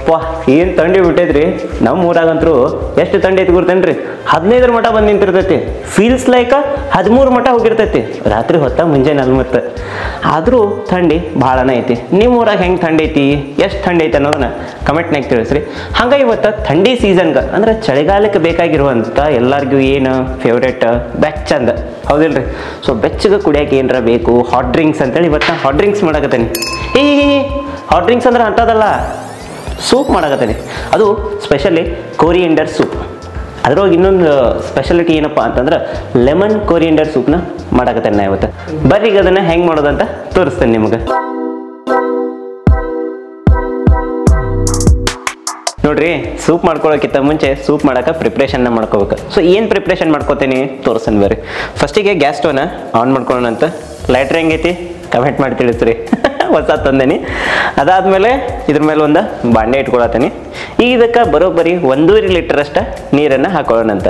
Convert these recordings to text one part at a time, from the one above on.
ಯಪ್ಪ ಏನು ಥಂಡಿ ಬಿಟ್ಟೈತ್ರಿ. ನಮ್ಮ ಊರಾಗಂತರೂ ಎಷ್ಟು ಥಂಡಿ ಐತಿ ಗುರ್ತೇನ್ರಿ, 15 ಮಟ ಬಂದು ನಿಂತಿರ್ತೈತಿ. ಫೀಲ್ಸ್ ಲೈಕ್ 13 ಮಟ ಹೋಗಿರ್ತೈತಿ ರಾತ್ರಿ ಹೊತ್ತ ಮುಂಜಾನೆ 40. ಆದರೂ ಥಂಡಿ ಭಾಳನ ಐತಿ. ನಿಮ್ಮ ಊರಾಗ ಹೆಂಗೆ ಥಂಡಿ ಐತಿ, ಎಷ್ಟು ಥಂಡಿ ಐತಿ ಅನ್ನೋದನ್ನ ಕಮೆಂಟ್ನಾಗ ತಿಳಿಸ್ರಿ. ಹಂಗೆ ಇವತ್ತು ಥಂಡಿ ಸೀಸನ್ಗೆ ಅಂದ್ರೆ ಚಳಿಗಾಲಕ್ಕೆ ಬೇಕಾಗಿರುವಂಥ ಎಲ್ಲರಿಗೂ ಏನು ಫೇವ್ರೇಟ್ ಬೆಚ್ಚಂದ ಹೌದಿಲ್ರಿ. ಸೊ ಬೆಚ್ಚಗೆ ಕುಡಿಯೋಕೆ ಏನರ ಬೇಕು ಹಾಟ್ ಡ್ರಿಂಕ್ಸ್ ಅಂತೇಳಿ ಇವತ್ತು ನಾನು ಹಾಟ್ ಡ್ರಿಂಕ್ಸ್ ಮಾಡಕತ್ತೇನೆ. ಹಾಟ್ ಡ್ರಿಂಕ್ಸ್ ಅಂದ್ರೆ ಅಂಥದ್ದಲ್ಲ, ಸೂಪ್ ಮಾಡಕತ್ತೇನೆ. ಅದು ಸ್ಪೆಷಲಿ ಕೋರಿಯಂಡರ್ ಸೂಪ್. ಅದ್ರೊಳಗೆ ಇನ್ನೊಂದು ಸ್ಪೆಷಾಲಿಟಿ ಏನಪ್ಪ ಅಂತಂದ್ರೆ ಲೆಮನ್ ಕೋರಿಯಂಡರ್ ಸೂಪ್ನ ಮಾಡಕತ್ತೇನೆ ನಾ ಇವತ್ತು. ಬರ್ರಿ ಈಗ ಅದನ್ನು ಹೆಂಗೆ ಮಾಡೋದಂತ ತೋರಿಸ್ತೇನೆ ನಿಮ್ಗೆ. ನೋಡ್ರಿ, ಸೂಪ್ ಮಾಡ್ಕೊಳ್ಳೋಕ್ಕಿಂತ ಮುಂಚೆ ಸೂಪ್ ಮಾಡೋಕೆ ಪ್ರಿಪ್ರೇಷನ್ನ ಮಾಡ್ಕೋಬೇಕು. ಸೊ ಏನು ಪ್ರಿಪ್ರೇಷನ್ ಮಾಡ್ಕೋತೀನಿ ತೋರಿಸ್ತೇನೆ ಬರ್ರಿ. ಫಸ್ಟಿಗೆ ಗ್ಯಾಸ್ ಸ್ಟವ್ನ ಆನ್ ಮಾಡ್ಕೊಳ್ಳೋಣ ಅಂತ. ಲೈಟ್ರ್ ಹೆಂಗೈತಿ ಕಮೆಂಟ್ ಮಾಡಿ ತಿಳಿಸ್ರಿ. ಹೊಸ ತಂದೇನಿ. ಅದಾದಮೇಲೆ ಇದ್ರ ಮೇಲೆ ಒಂದು ಬಾಂಡೆ ಇಟ್ಕೊಳತ್ತೀನಿ. ಈಗ ಇದಕ್ಕೆ ಬರೋಬ್ಬರಿ 1.5 ಲೀಟರ್ ಅಷ್ಟ ನೀರನ್ನು ಹಾಕೊಳ್ಳೋಣ ಅಂತ.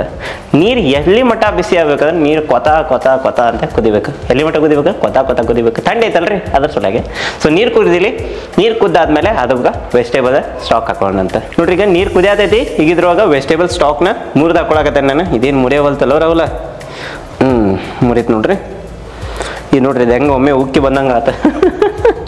ನೀರು ಎಲ್ಲಿ ಮಟ್ಟ ಬಿಸಿ ಆಗ್ಬೇಕಂದ್ರೆ ನೀರು ಕೊತ ಕೊತ ಕೊತ ಅಂತ ಕುದಿಬೇಕು. ಎಲ್ಲಿ ಮಟ್ಟ ಕುದಿಬೇಕು, ಕೊತ ಕೊತ ಕುದಿಬೇಕು. ಥಂಡಿ ಐತಲ್ರಿ ಅದ್ರ ಸೊಲಾಗೆ. ಸೊ ನೀರು ಕುದಿಲಿ. ನೀರು ಕುದ್ದಾದ್ಮೇಲೆ ಅದಕ್ಕೆ ವೆಜಿಟೇಬಲ್ ಸ್ಟಾಕ್ ಹಾಕೊಳ್ಳೋಣ ಅಂತ. ನೋಡ್ರಿ, ಈಗ ನೀರು ಕುದಿಯತೈತಿ. ಈಗ ಇದ್ರೊಳಗೆ ವೆಜಿಟೇಬಲ್ ಸ್ಟಾಕ್ನ ಮುರಿದು ಹಾಕೊಳಕತ್ತೇನೆ ನಾನು. ಇದೇನು ಮುರಿಯವಲ್ತಲ್ಲ ಅವಲ್ಲ, ಮುರಿತು ನೋಡ್ರಿ. ಈಗ ನೋಡ್ರಿ ಇದು ಹೆಂಗೆ ಒಮ್ಮೆ ಉಕ್ಕಿ ಬಂದಂಗೆ ಆತ.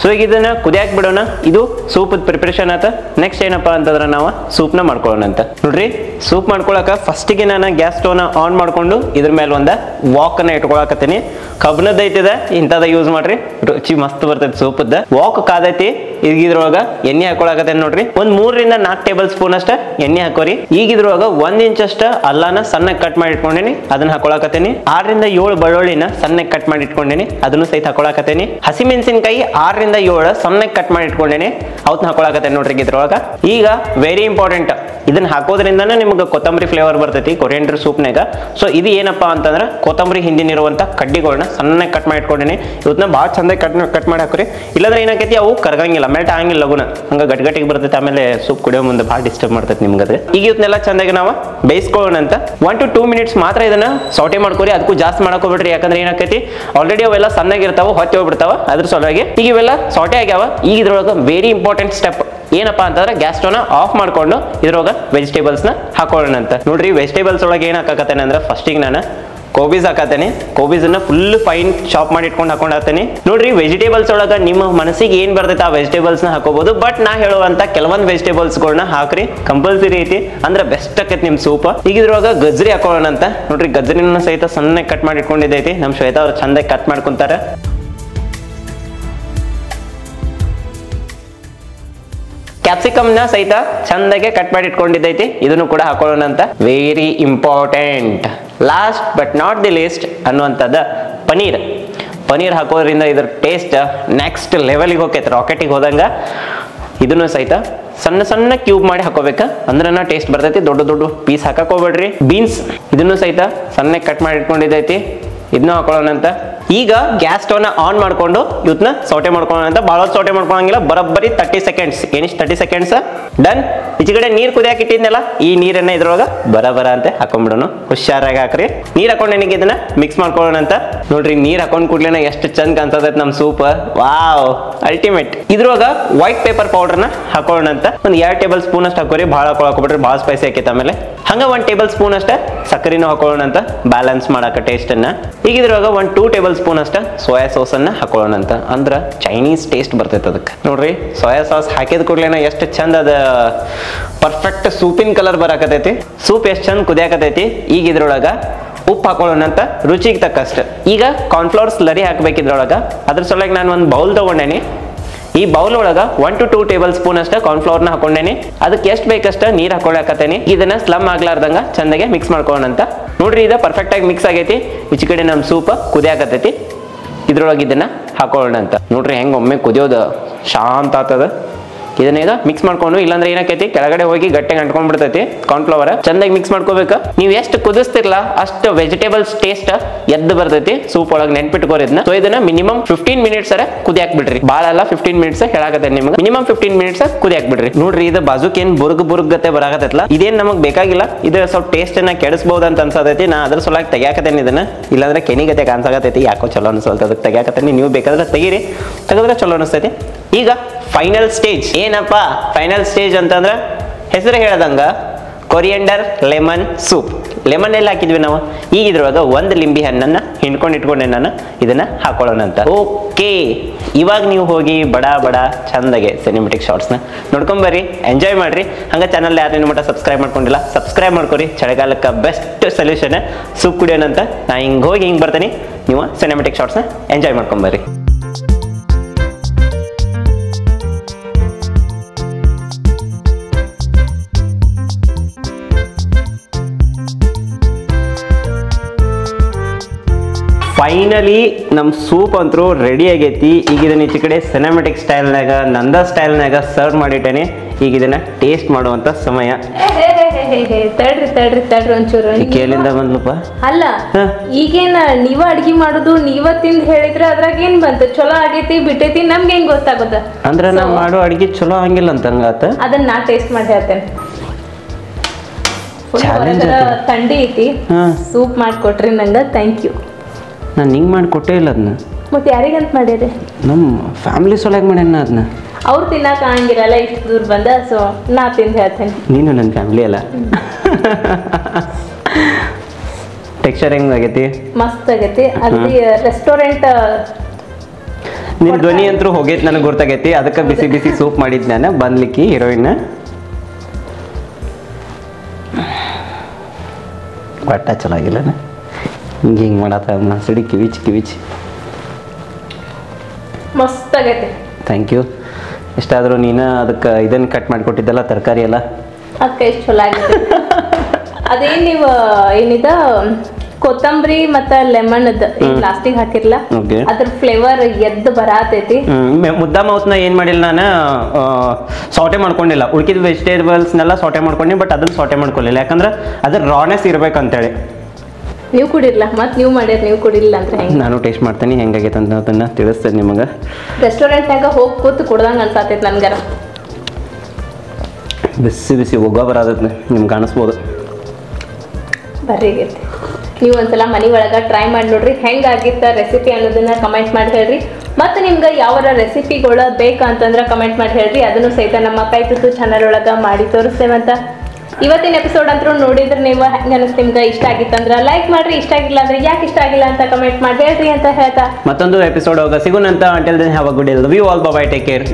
ಸೊ ಈಗ ಇದನ್ನ ಕುದಿಯಾಕ್ ಬಿಡೋಣ. ಇದು ಸೂಪ್ ಪ್ರಿಪ್ರೇಷನ್ ಆತ. ನೆಕ್ಸ್ಟ್ ಏನಪ್ಪಾ ಅಂತಂದ್ರೆ ನಾವು ಸೂಪ್ನ ಮಾಡ್ಕೊಳ್ಳೋಣ ಅಂತ. ನೋಡ್ರಿ, ಸೂಪ್ ಮಾಡ್ಕೊಳಕ ಫಸ್ಟಿಗೆ ನಾನು ಗ್ಯಾಸ್ ಸ್ಟವ್ನ ಆನ್ ಮಾಡ್ಕೊಂಡು ಇದ್ರ ಮೇಲೆ ಒಂದು ವಾಕನ್ನ ಇಟ್ಕೊಳಕತ್ತೀನಿ. ಕಬ್ಬಿಣದ ಐತಿದೆ, ಇಂಥದ ಯೂಸ್ ಮಾಡ್ರಿ, ರುಚಿ ಮಸ್ತ್ ಬರ್ತೈತಿ ಸೂಪದ. ವಾಕ್ ಕಾದೈತಿ. ಈಗ ಇದ್ರೊಳಗ ಎಣ್ಣೆ ಹಾಕೊಳಕತ್ತೇನೆ. ನೋಡ್ರಿ, ಒಂದು 3 ರಿಂದ 4 ಟೇಬಲ್ ಸ್ಪೂನ್ ಅಷ್ಟ ಎಣ್ಣೆ ಹಾಕೋರಿ. ಈಗ ಇದ್ರೊಳಗ 1 ಇಂಚ್ ಅಷ್ಟ ಅಲ್ಲನ ಸಣ್ಣಗೆ ಕಟ್ ಮಾಡಿ ಇಟ್ಕೊಂಡೇನಿ, ಅದನ್ನ ಹಾಕೊಳಕತ್ತೀನಿ. 6 ರಿಂದ 7 ಬೆಳ್ಳುಳ್ಳಿನ ಸಣ್ಣಗೆ ಕಟ್ ಮಾಡಿ ಇಟ್ಕೊಂಡೇನಿ, ಅದನ್ನು ಸಹಿತ ಹಾಕೊಳಕತ್ತೇನಿ. ಹಸಿಮೆಣಸಿನಕಾಯಿ 6 ರಿಂದ 7 ಸಣ್ಣಗೆ ಕಟ್ ಮಾಡಿ ಇಟ್ಕೊಂಡೇನಿ, ಅವನ್ನ ಹಾಕೊಳಕತ್ತೇನೆ. ನೋಡ್ರಿ ಇದ್ರೊಳಗ ಈಗ ವೆರಿ ಇಂಪಾರ್ಟೆಂಟ್, ಇದನ್ನ ಹಾಕೋದ್ರಿಂದನೇ ನಿಮ್ಗೆ ಕೊತ್ತಂಬರಿ ಫ್ಲೇವರ್ ಬರ್ತೈತಿ ಕೊರಿಯಂಡರ್ ಸೂಪ್ನಾಗ. ಸೊ ಇದು ಏನಪ್ಪಾ ಅಂತಂದ್ರೆ ಕೊತ್ತಂಬರಿ ಹಿಂದಿನಿರುವಂತ ಕಡ್ಡಿಗಳನ್ನ ಸಣ್ಣಗೆ ಕಟ್ ಮಾಡಿ ಇಟ್ಕೊಂಡೇನಿ. ಇವತ್ತನ್ನ ಭಾಳ ಚಂದಾಗಿ ಕಟ್ ಮಾಡಿ ಹಾಕೋರಿ. ಇಲ್ಲಾಂದ್ರೆ ಏನಾಕೈತಿ, ಅವು ಕರಗಂಗಿಲ್ಲ, ಮೆಲ್ಟ್ ಆಗಂಗಿಲ್ಲ ಲಗುನ, ಹಂಗ ಗಟ್ಟಿಗೆ ಬರ್ತೈತಿ. ಆಮೇಲೆ ಸೂಪ್ ಕುಡಿಯೋ ಮುಂದೆ ಭಾಳ ಡಿಸ್ಟರ್ಬ್ ಮಾಡ್ತೈತಿ ನಿಮ್ಗೆ ಅದು. ಈಗ ಇವತ್ನೆಲ್ಲ ಚಂದಾಗಿ ನಾವು ಬೇಯಿಸ್ಕೊಳ್ಳೋಣ ಅಂತ. 1 to 2 ಮಿನಿಟ್ಸ್ ಮಾತ್ರ ಇದನ್ನ ಸೌಟೆ ಮಾಡ್ಕೋರಿ. ಅದಕ್ಕೂ ಜಾಸ್ತಿ ಮಾಡ್ಕೋಬಿಡ್ರಿ, ಯಾಕಂದ್ರೆ ಏನಾಕೈತಿ ಆಲ್ರೆಡಿ ಅವೆಲ್ಲ ಸಣ್ಣಗಿರ್ತಾವ, ಹೊತ್ತಿ ಹೋಗ್ಬಿಡ್ತಾವ ಅದ್ರ ಸಲುವಾಗಿ. ಈಗ ಇವೆಲ್ಲ ಸೌಟೆ ಆಗ್ಯಾವ. ಈಗ ಇದ್ರೊಳಗೆ ವೆರಿ ಇಂಪಾರ್ಟೆಂಟ್ ಸ್ಟೆಪ್ ಏನಪ್ಪಾ ಅಂತಂದ್ರೆ ಗ್ಯಾಸ್ ಸ್ಟವ್ನ ಆಫ್ ಮಾಡ್ಕೊಂಡು ಇದ್ರೊಳಗ ವೆಜಿಟೇಬಲ್ಸ್ ನ ಹಾಕೊಳ್ಳೋಣ ಅಂತ. ನೋಡ್ರಿ, ವೆಜಿಟೇಬಲ್ಸ್ ಒಳಗೆ ಏನ್ ಹಾಕತ್ತೇನೆ ಅಂದ್ರೆ ಫಸ್ಟಿಗೆ ನಾನು ಕೋಬೀಸ್ ಹಾಕತ್ತೇನೆ. ಕೋಬೀಸನ್ನ ಫುಲ್ ಫೈನ್ ಚಾಪ್ ಮಾಡಿ ಇಟ್ಕೊಂಡು ಹಾಕೊಂಡಾತೇನೆ. ನೋಡ್ರಿ, ವೆಜಿಟೇಬಲ್ಸ್ ಒಳಗ ನಿಮ್ಮ ಮನಸ್ಸಿಗೆ ಏನ್ ಬರ್ತೈತೆ ಆ ವೆಜಿಟೇಬಲ್ಸ್ ನ ಹಾಕೋಬಹುದು. ಬಟ್ ನಾ ಹೇಳುವಂತ ಕೆಲವೊಂದು ವೆಜಿಟೇಬಲ್ಸ್ ಗಳನ್ನ ಹಾಕ್ರಿ, ಕಂಪಲ್ಸರಿ ಐತಿ, ಅಂದ್ರೆ ಬೆಸ್ಟ್ ಆಕೈತಿ ನಿಮ್ ಸೂಪ್. ಈಗ ಇದ್ರೊಳಗ ಗಜ್ರಿ ಹಾಕೊಳ್ಳೋಣ ಅಂತ. ನೋಡ್ರಿ, ಗಜ್ರಿನ ಸಹಿತ ಸಣ್ಣ ಕಟ್ ಮಾಡಿ ಇಟ್ಕೊಂಡಿದ್ದೈತಿ. ನಮ್ ಶ್ವೇತಾ ಅವ್ರು ಚಂದಾಗಿ ಕಟ್ ಮಾಡ್ಕೊಂತಾರ. ಕ್ಯಾಪ್ಸಿಕಮ್ನ ಸಹಿತ ಚಂದಾಗೆ ಕಟ್ ಮಾಡಿ ಇಟ್ಕೊಂಡಿದ್ದೈತಿ, ಇದನ್ನು ಕೂಡ ಹಾಕೊಳ್ಳೋಣ ಅಂತ. Very important, last but not the list ಅನ್ನುವಂಥದ್ದು ಪನೀರ್ ಹಾಕೋದ್ರಿಂದ ಇದ್ರ ಟೇಸ್ಟ್ ನೆಕ್ಸ್ಟ್ ಲೆವೆಲ್ಗೆ ಹೋಗೈತೆ, ರಾಕೆಟಿಗೆ ಹೋದಂಗ. ಇದನ್ನು ಸಹಿತ ಸಣ್ಣ ಕ್ಯೂಬ್ ಮಾಡಿ ಹಾಕೋಬೇಕ, ಅಂದ್ರೆ ಟೇಸ್ಟ್ ಬರ್ತೈತಿ. ದೊಡ್ಡ ಪೀಸ್ ಹಾಕಕ್ ಹೋಗ್ಬೇಡ್ರಿ. ಬೀನ್ಸ್ ಇದನ್ನು ಸಹಿತ ಸಣ್ಣ ಕಟ್ ಮಾಡಿ ಇಟ್ಕೊಂಡಿದ್ದೈತಿ, ಇದನ್ನ ಹಾಕೊಳ್ಳೋಣ ಅಂತ. ಈಗ ಗ್ಯಾಸ್ ಸ್ಟವ್ನ ಆನ್ ಮಾಡ್ಕೊಂಡು ಇವತ್ತನ್ನ ಸೌಟೆ ಮಾಡ್ಕೊಳ್ಳೋಣ ಅಂತ. ಭಾಳ ಸೌಟೆ ಮಾಡ್ಕೊಳಂಗಿಲ್ಲ, ಬರೋಬ್ಬರಿ 30 ಸೆಕೆಂಡ್ಸ್. ಏನಿಷ್ಟು 30 ಸೆಕೆಂಡ್ಸ್. ಡನ್. ಈಚೆಗಡೆ ನೀರು ಕುದಿಯಾಕ ಇಟ್ಟಿದ್ನಲ್ಲ, ಈ ನೀರನ್ನ ಇದ್ರೊಳಗ ಬರ ಅಂತ ಹಾಕೊಂಡ್ಬಿಡೋಣ. ಹುಷಾರಾಗಿ ಹಾಕ್ರಿ. ನೀರ್ ಹಾಕೊಂಡು ನನಗೆ ಇದನ್ನ ಮಿಕ್ಸ್ ಮಾಡ್ಕೊಳ್ಳೋಣ ಅಂತ. ನೋಡ್ರಿ, ನೀರ್ ಹಾಕೊಂಡ್ ಕೂಡ್ಲೇನ ಎಷ್ಟು ಚಂದ ಕಾಣ್ತದೈತೆ ನಮ್ ಸೂಪ್. Wow, ultimate. ಇದ್ರೊಳಗ ವೈಟ್ ಪೇಪರ್ ಪೌಡರ್ನ ಹಾಕೊಳ್ಳೋಣ ಅಂತ. ಒಂದು 2 ಟೇಬಲ್ ಸ್ಪೂನ್ ಅಷ್ಟು ಹಾಕೋರಿ, ಭಾಳ ಹಾಕೊಳ್ಕೊಬಿಟ್ರಿ, ಭಾಳ ಸ್ಪೈಸಿ ಆಕೈತೆ. ಆಮೇಲೆ ಹಂಗ 1 ಟೇಬಲ್ ಸ್ಪೂನ್ ಅಷ್ಟ ಸಕ್ಕರೆನೂ ಹಾಕೊಳ್ಳೋಣ ಅಂತ, ಬ್ಯಾಲೆನ್ಸ್ ಮಾಡಾಕ ಟೇಸ್ಟ್ ಅನ್ನ. ಈಗ ಇದ್ರೊಳಗ 1 2 ಟೇಬಲ್ ಸ್ಪೂನ್ ಅಷ್ಟ ಸೋಯಾ ಸಾಸ್ ಅನ್ನ ಹಾಕೊಳ್ಳೋಣ ಅಂತ, ಅಂದ್ರ ಚೈನೀಸ್ ಟೇಸ್ಟ್ ಬರ್ತೈತೆ ಅದಕ್ಕೆ. ನೋಡ್ರಿ, ಸೋಯಾ ಸಾಸ್ ಹಾಕಿದ ಕೂಡಲೇನ ಎಷ್ಟು ಚಂದ ಅದ ಪರ್ಫೆಕ್ಟ್ ಸೂಪಿನ ಕಲರ್ ಬರಾಕತೈತಿ. ಸೂಪ್ ಎಷ್ಟು ಚಂದ ಕುದಿಯಾಕತೈತಿ. ಈಗ ಇದ್ರೊಳಗ ಉಪ್ಪು ಹಾಕೊಳ್ಳೋಣ ಅಂತ, ರುಚಿಗೆ ತಕ್ಕಷ್ಟು. ಈಗ ಕಾರ್ನ್ಫ್ಲವರ್ ಸ್ಲರಿ ಹಾಕ್ಬೇಕು ಇದ್ರೊಳಗ. ಅದ್ರ ಸಲುವಾಗಿ ನಾನು ಒಂದು ಬೌಲ್ ತಗೊಂಡೇನಿ. ಈ ಬೌಲ್ ಒಳಗ 1 to 2 ಟೇಬಲ್ ಸ್ಪೂನ್ ಅಷ್ಟ ಕಾರ್ನ್ಫ್ಲವರ್ನ ಹಾಕೊಂಡೇನಿ. ಅದಕ್ಕೆ ಎಷ್ಟು ಬೇಕಷ್ಟ ನೀರ್ ಹಾಕೊಳಕತ್ತೇನಿ. ಇದನ್ನ ಸ್ಲಮ್ ಆಗ್ಲಾರ್ದಂಗ ಚಂದಾಗೆ ಮಿಕ್ಸ್ ಮಾಡ್ಕೊಳ್ಳೋಣ ಅಂತ. ನೋಡ್ರಿ, ಇದು ಪರ್ಫೆಕ್ಟ್ ಆಗಿ ಮಿಕ್ಸ್ ಆಗೈತಿ. ಈಚೆ ಕಡೆ ನಮ್ ಸೂಪ್ ಕುದಿಯಾಕತೈತಿ. ಇದ್ರೊಳಗೆ ಇದನ್ನ ಹಾಕೊಳ್ಳೋಣ ಅಂತ. ನೋಡ್ರಿ, ಹೆಂಗ ಒಮ್ಮೆ ಕುದಿಯೋದು ಶಾಂತ ಆಗ್ತದ. ಇದನ್ನ ಈಗ ಮಿಕ್ಸ್ ಮಾಡ್ಕೊಂಡು, ಇಲ್ಲಾಂದ್ರೆ ಏನಾಕೈತಿ ಕೆಳಗಡೆ ಹೋಗಿ ಗಟ್ಟಿಗೆ ಅಂಟ್ಕೊಂಡ್ಬಿಡ್ತೈತಿ ಕಾರ್ನ್ಫ್ಲವರ್. ಚಂದಾಗಿ ಮಿಕ್ಸ್ ಮಾಡ್ಕೋಬೇಕು. ನೀವು ಎಷ್ಟು ಕುದಿಸ್ತಿರ್ಲ ಅಷ್ಟು ವೆಜಿಟೇಬಲ್ಸ್ ಟೇಸ್ಟ್ ಎದ್ದು ಬರ್ತೈತಿ ಸೂಪ್ ಒಳಗೆ. ನೆನ್ಪಿಟ್ಕೋರಿ ಇದನ್ನ. ಸೊ ಇದನ್ನ ಮಿನಿಮಮ್ 15 ಮಿನಿಟ್ಸ್ ಕುದಿಯಾಕ್ ಬಿಡ್ರಿ. ಭಾಳ ಅಲ್ಲ, 15 ಮಿನಿಟ್ಸ್ ಹೇಳಾಕತ್ತೆ ನಿಮ್ಗೆ. ಮಿನಿಮಮ್ 15 ಮಿನಿಟ್ಸ್ ಕುದಿಯಾಕ್ ಬಿಡ್ರಿ. ನೋಡ್ರಿ, ಇದು ಬಾಜುಕ್ ಏನ್ ಬುರ್ಗ್ ಗತೆ ಬರಾಕತ್ತೈತಲ್ಲ, ಇದೇನ್ ನಮಗ್ ಬೇಕಾಗಿಲ್ಲ. ಇದು ಸ್ವಲ್ಪ ಟೇಸ್ಟ್ ಅನ್ನ ಕೆಡಿಸಬಹುದು ಅಂತ ಅನ್ಸತೈತಿ. ನಾ ಅದ್ರ ಸಲುವಾಗಿ ತೆಗಿಯಾಕತ್ತೇನೆ ಇದನ್ನ. ಇಲ್ಲಾಂದ್ರೆ ಕೆನಿಗತೆ ಕಾಣಿಸಾಕತೈತಿ, ಯಾಕೋ ಚಲೋ ಅನ್ಸಲ್ತ. ಅದಕ್ಕೆ ತೆಗಿಯಾಕತ್ತೇನೆ. ನೀವು ಬೇಕಾದ್ರೆ ತೆಗೀರಿ, ತೆಗೆದ್ರೆ ಚಲೋ ಅನಿಸ್ತೈತಿ. ಈಗ ಫೈನಲ್ ಸ್ಟೇಜ್. ಏನಪ್ಪ ಫೈನಲ್ ಸ್ಟೇಜ್ ಅಂತಂದ್ರೆ ಹೆಸರು ಹೇಳ್ದಂಗ ಕೊರಿಯಂಡರ್ ಲೆಮನ್ ಸೂಪ್. ಲೆಮನ್ ಎಲ್ಲ ಹಾಕಿದ್ವಿ ನಾವು. ಈಗ ಇದ್ರೊಳಗೆ ಒಂದು ಲಿಂಬೆ ಹಣ್ಣನ್ನು ಹಿಂಡ್ಕೊಂಡು ಇಟ್ಕೊಂಡೆ ನಾನು. ಇದನ್ನ ಹಾಕೊಳ್ಳೋಣ ಅಂತ. ಓಕೆ, ಇವಾಗ ನೀವು ಹೋಗಿ ಬಡ ಚಂದಾಗೆ ಸಿನಿಮೆಟಿಕ್ ಶಾರ್ಟ್ಸ್ನ ನೋಡ್ಕೊಂಬರ್ರಿ, ಎಂಜಾಯ್ ಮಾಡ್ರಿ. ಹಂಗೆ ಚಾನಲ್ ಯಾರು ಮಟ್ಟ ಸಬ್ಸ್ಕ್ರೈಬ್ ಮಾಡ್ಕೊಂಡಿಲ್ಲ ಸಬ್ಸ್ಕ್ರೈಬ್ ಮಾಡ್ಕೊರಿ. ಚಳಿಗಾಲಕ್ಕೆ ಬೆಸ್ಟ್ ಸೊಲ್ಯೂಷನ್ ಸೂಪ್ ಕುಡಿಯೋಣಂತ. ನಾ ಹಿಂಗೆ ಹೋಗಿ ಹಿಂಗೆ ಬರ್ತೀನಿ, ನೀವು ಸಿನಿಮೆಟಿಕ್ ಶಾರ್ಟ್ಸ್ನ ಎಂಜಾಯ್ ಮಾಡ್ಕೊಂಬರ್ರಿ. ಫೈನಲಿ ನಮ್ಮ ಸೂಪ್ ಅಂತೂ ರೆಡಿ ಆಗೈತಿ. ಈಗ ಇದನ್ನ ಈಚೆ ಕಡೆ ಸಿನಿಮೆಟಿಕ್ ಸ್ಟೈಲ್ನಾಗ ನಂದ ಸ್ಟೈಲ್ನಾಗ ಸರ್ವ್ ಮಾಡಿಟ್ಟೇನೆ. ಈಗ ಇದನ್ನ ಟೇಸ್ಟ್ ಮಾಡುವಂತ ಸಮಯ. ತಡ್ರಿ ಒಂಚೂರು. ಕೇಳಿಂದ ಬಂದ್ಲಪ್ಪ. ಅಲ್ಲ, ಈಗೇನ ನೀವ ಅಡ್ಗಿ ಮಾಡುದು ನೀವ ತಿಂದ್ ಹೇಳಿದ್ರೆ ಅದ್ರಾಗ ಏನ್ ಬಂತು? ಚಲೋ ಆಗೈತಿ ಬಿಟ್ಟೈತಿ ನಮ್ಗೆ ಹೆಂಗ್ ಗೊತ್ತಾಗುತ್ತ? ಅಂದ್ರೆ ನಾ ಮಾಡೋ ಅಡ್ಗಿ ಚಲೋ ಹಂಗಿಲ್ಲ ಅಂತ ಹಂಗಾತ. ಅದನ್ನ ನಾ ಟೇಸ್ಟ್ ಮಾಡಿ ಹೇಳ್ತೇನೆ. ಥಂಡಿ ಐತಿ, ಸೂಪ್ ಮಾಡ್ಕೊಟ್ರಿ ನಂಗ, ಥ್ಯಾಂಕ್ ಯು. ನಾನು ಹಿಂಗೆ ಮಾಡಿ ಕೊಟ್ಟೇ ಇಲ್ಲ ಅದನ್ನ. ಮತ್ತೆ ಯಾರಿಗಂತ ಮಾಡಿರಿ? ನಮ್ಮ ಫ್ಯಾಮಿಲಿ ಸೊಲಾಗಿ ಮಾಡ್ಯಾನ ಅದನ್ನ. ಅವ್ರು ತಿನ್ನಕ ಹಂಗಿರಲ್ಲ, ಇಷ್ಟು ದೂರ ಬಂದ, ಸೊ ನಾ ತಿಂದು ಹೇಳ್ತೇನೆ. ನೀನು ನನ್ನ ಫ್ಯಾಮಿಲಿ ಅಲ್ಲ. ಟೆಕ್ಸ್ಚರ್ ಹೆಂಗಾಗೈತಿ? ಮಸ್ತ್ ಆಗೈತಿ. ಅಲ್ಲಿ ರೆಸ್ಟೋರೆಂಟ್ ನಿನ್ನ ಧ್ವನಿ ಅಂತೂ ಹೋಗೈತಿ, ನನಗೆ ಗೊತ್ತಾಗೈತಿ. ಅದಕ್ಕೆ ಬಿಸಿ ಸೂಪ್ ಮಾಡಿದ್ ನಾನು. ಬಂದ್ಲಿಕ್ಕಿ ಹೀರೋಯಿನ್ ಒಟ್ಟ ಚೆನ್ನಾಗಿಲ್ಲ. ಹಿಂಗೆ ಮಾಡತ್ತ ಸಿಡಿ ಕಿವಿಚ್ ಮಸ್ತ್ ಆಗೈತಿ. Thank you. ಎಷ್ಟಾದರೂ ನೀನು ಅದಕ್ಕೆ ಇದನ್ನು ಕಟ್ ಮಾಡಿಕೊಟ್ಟಿದ್ದಲ್ಲ, ತರಕಾರಿ ಎಲ್ಲ ಅದಕ್ಕೆ ಎಷ್ಟು ಚಲೋ ಆಗೈತಿ. ಅದೇನು ನೀವು ಏನಿದ ಕೊತ್ತಂಬರಿ ಮತ್ತು ಲೆಮನ್ ಲಾಸ್ಟಿಗೆ ಹಾಕಿರ್ಲ, ಅದ್ರ ಫ್ಲೇವರ್ ಎದ್ದು ಬರತೈತಿ. ಮುದ್ದ ಮೌತ್ನ ಏನು ಮಾಡಿಲ್ಲ ನಾನು, ಸಾಟೆ ಮಾಡ್ಕೊಂಡಿಲ್ಲ. ಉಳ್ಕಿದ ವೆಜಿಟೇಬಲ್ಸ್ನೆಲ್ಲ ಸಾಟೆ ಮಾಡ್ಕೊಂಡಿ, ಬಟ್ ಅದನ್ನ ಸಾಟೆ ಮಾಡ್ಕೊಳ್ಳಿಲ್ಲ. ಯಾಕಂದ್ರೆ ಅದ್ರ ರಾನೆಸ್ ಇರ್ಬೇಕಂತೇಳಿ. ನೀವು ಕುಡಿರ್ಲ, ಮತ್ತೆ ನೀವು ಮಾಡ್ಯಾರ, ನೀವು ಕುಡಿಲಿಲ್ಲ ಅಂದ್ರೆ ಹೆಂಗೆ? ನಾನು ಟೇಸ್ಟ್ ಮಾಡ್ತೀನಿ ಹೆಂಗಾಗೈತೆ ಅಂತ ಅದನ್ನ ತಿಳಿಸ್ತೇನೆ ನಿಮಗೆ. ರೆಸ್ಟೋರೆಂಟ್ನಾಗ ಹೋಗಿ ಕೂತು ಕುಡ್ದಂಗೆ ಅನ್ಸಾತೈತೆ ನನ್ಗಾರ. ಬಿಸಿ ಒಗ್ಗ ಬರತೈತೆ, ನಿಮ್ಗೆ ಕಾಣಿಸ್ಬೋದು. ಬರ್ರಿ ಆಗೈತಿ. ನೀವು ಒಂದ್ಸಲ ಮನೆ ಒಳಗೆ ಟ್ರೈ ಮಾಡಿ ನೋಡ್ರಿ, ಹೆಂಗಾಗಿತ್ತ ರೆಸಿಪಿ ಅನ್ನೋದನ್ನ ಕಮೆಂಟ್ ಮಾಡಿ ಹೇಳ್ರಿ. ಮತ್ತು ನಿಮ್ಗೆ ಯಾವ ರೆಸಿಪಿಗಳು ಬೇಕಂತಂದ್ರೆ ಕಮೆಂಟ್ ಮಾಡಿ ಹೇಳ್ರಿ. ಅದನ್ನು ಸಹಿತ ನಮ್ಮ ಕೈ ತುತ್ತು ಚಾನಲ್ ಒಳಗೆ ಮಾಡಿ ತೋರಿಸ್ತೇವಂತ. ಇವತ್ತಿನ ಎಪಿಸೋಡ್ ಅಂತೂ ನೋಡಿದ್ರೆ ನೀವು ಹೆಂಗೆ ಅನಿಸ್ತು? ನಿಮ್ಗೆ ಇಷ್ಟ ಆಗಿತ್ತಂದ್ರೆ ಲೈಕ್ ಮಾಡ್ರಿ, ಇಷ್ಟ ಆಗಿಲ್ಲ ಅಂದ್ರೆ ಯಾಕೆ ಇಷ್ಟ ಆಗಿಲ್ಲ ಅಂತ ಕಮೆಂಟ್ ಮಾಡಿ ಹೇಳ್ರಿ ಅಂತ ಹೇಳ್ತಾ ಮತ್ತೊಂದು ಎಪಿಸೋಡ್ ಹೋಗ ಸಿಗೋಣ ಅಂತ. Until then have a good day. Love you all, bye bye, take care.